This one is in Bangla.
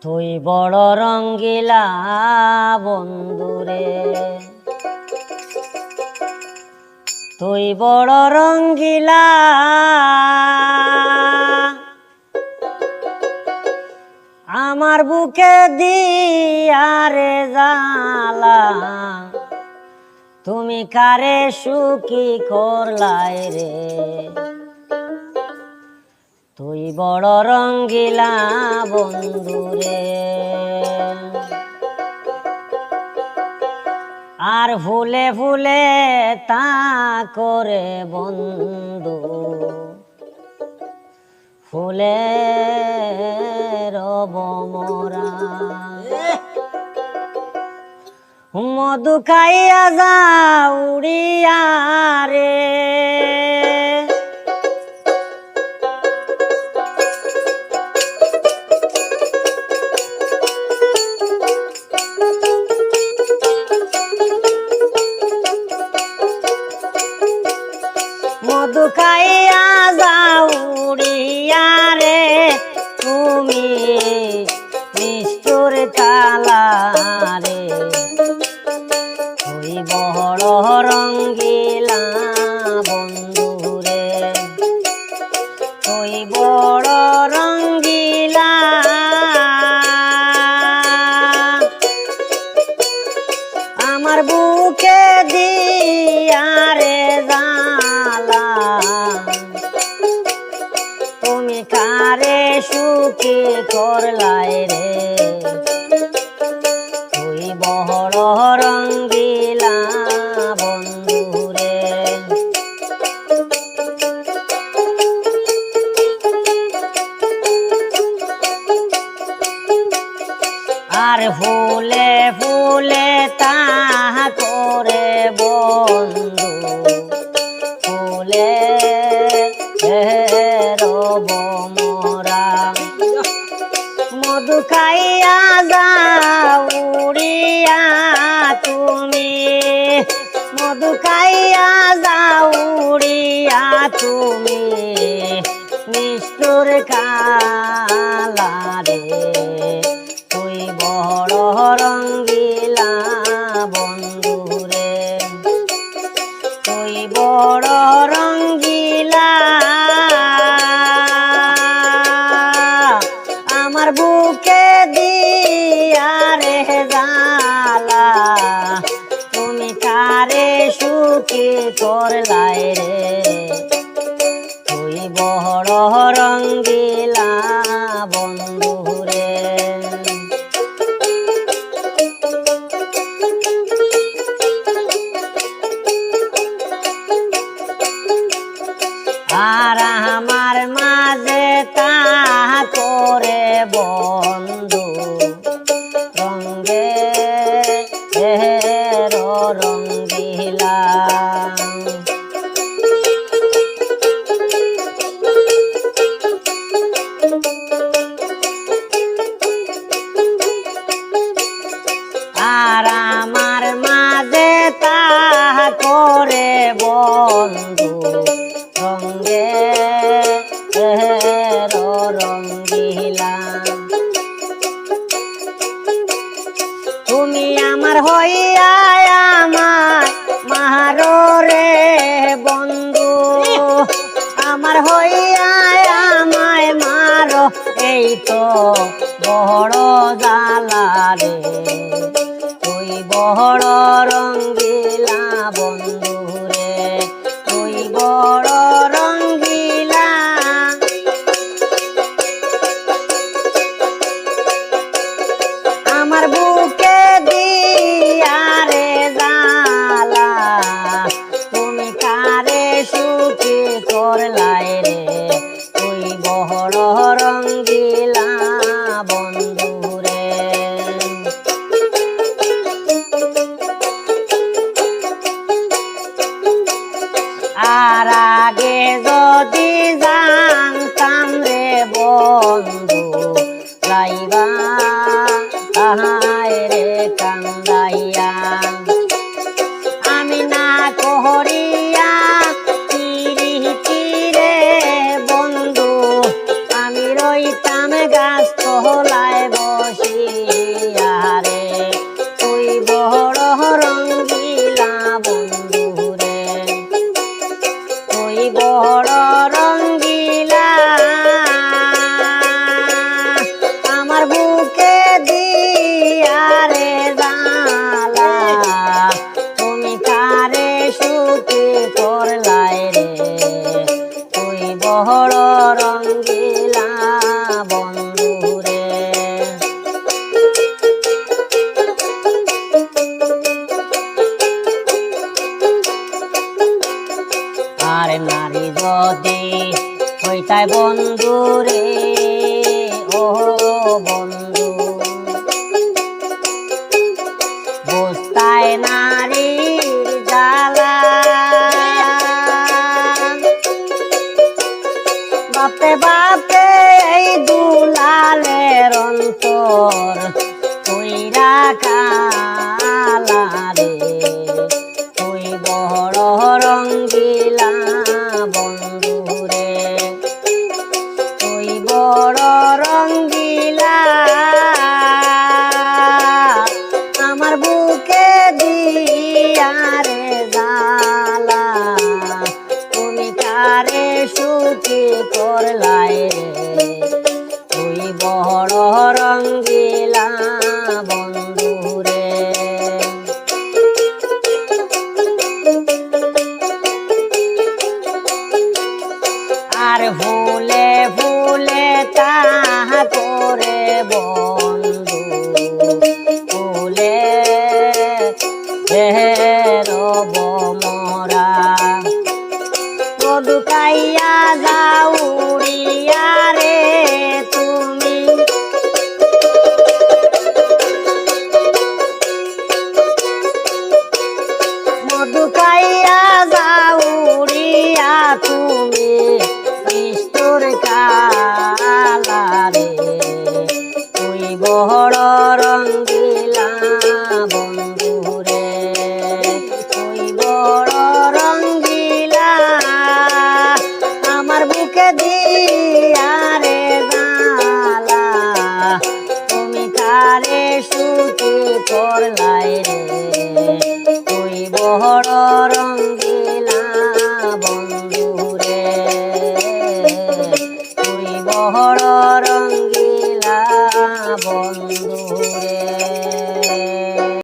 তুই বড় রঙ্গিলা বন্ধুরে, তুই বড় রঙ্গিলা, আমার বুকে দিয়ারে জ্বালা, তুমি কারে সুখী করলাই রে। তুই বড় রঙ্গিলা বন্ধুরে, আর ফুলে ফুলে তা করে বন্ধু, ফুলে রব মোরা। মধু খাইয়া যাও উড়িয়া রে, মধু খাইয়া যাও উড়িয়া রে, তুমি নিষ্ঠুর কালা রে। তুই বড় রঙ্গিলা বন্ধুরে, তুই বড় রঙ্গিলা, আমার বুকে দিয়ারে জ্বালা, তুমি কারে সুখী করলাই রে। তুই বড় রঙ্গিলা বন্ধুরে, আর ফুলে ফুলে তা করে বন্ধু, ফুলে রব মোরা। মধু খাইয়া যাও উড়িয়া তুমি, মধু খাইয়া যাও উড়িয়া তুমি, নিষ্ঠুর কালা রে। তুই বড় রঙ্গিলা বন্ধুরে, তুই বড় রঙ্গিলা, আমার বুকে দিয়ারে জ্বালা, তুমি কারে সুখী করলাই রে। তুই বড় রঙ্গিলা বন্ধুরে, আর আমার মাঝে তা করে বন্ধু, রঙ্গে রঙ্গিলা। আর আমার মাঝে তা করে বন্ধু, রঙ্গে রঙ্গিলা। তুমি আমার হইয়া আমার মারো রে বন্ধু, আমার হইয়া আমায় মারো, এই তো বড় জ্বালা রে। তুই বড় রঙ্গিলা বন্ধুরে, তুই বড় রঙ্গিলা, আমার বুকে দিয়ারে জ্বালা, তুমি কারে সুখী করলাই রে। তুই বড় রঙ্গিলা বন্ধুরে, আর আগে যদি জানতাম রে বন্ধু, লাইবা তাহায় রে কান্দাইয়া, আমি না কহরিয়া পিরিতি রে বন্ধু, আমি রইতাম গাছ তলায় বসে। বড় রঙ্গিলা বন্ধুরে। আর ফুলে ফুলে তাহা করে বন্ধু ফুলে রব মরা। মধু খাইয়া যাও উড়িয়া রে তুমি, মধু খাইয়া যাও উড়িয়া তুমি নিষ্ঠুর কালারে। তুই বড় রঙ্গিলা বন্ধুরে, তুই বড় রঙ্গিলা আমার বুকে দিয়া রে জালা। তুমি কারে সুখী করলাই রে, তুই বড় রঙ্গিলা